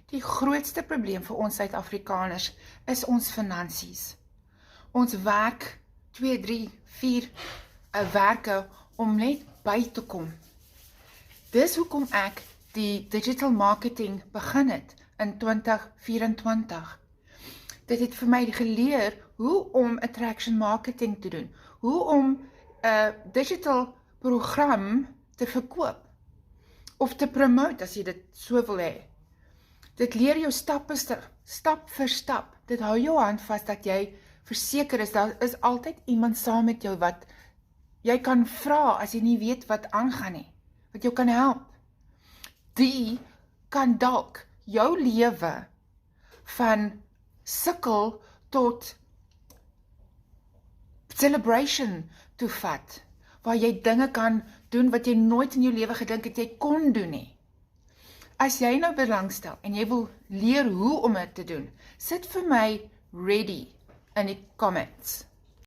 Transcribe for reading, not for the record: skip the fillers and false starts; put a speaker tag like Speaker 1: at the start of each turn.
Speaker 1: Die grootste probleem vir ons Suid-Afrikaners is ons finansies. Ons werk 2, 3, 4 werke om net by te kom. Dis hoekom ek die digital marketing begin het in 2024. Dit het vir my geleer hoe om attraction marketing te doen, hoe om 'n digital program te verkoop of te promote as jy dit so wil hê. Dit leer jou stap vir stap. Dit hou jou hand vas dat jy verseker is, daar is altyd iemand saam met jou wat jy kan vra as jy nie weet wat aangaan nie, wat jou kan help. Die kan dalk jou lewe van sukkel tot celebration toevat, waar jy dinge kan doen wat jy nooit in jou lewe gedink het jy kon doen nie. As jy nou belangstel en jy wil leer hoe om dit te doen, sit vir my ready in die comments.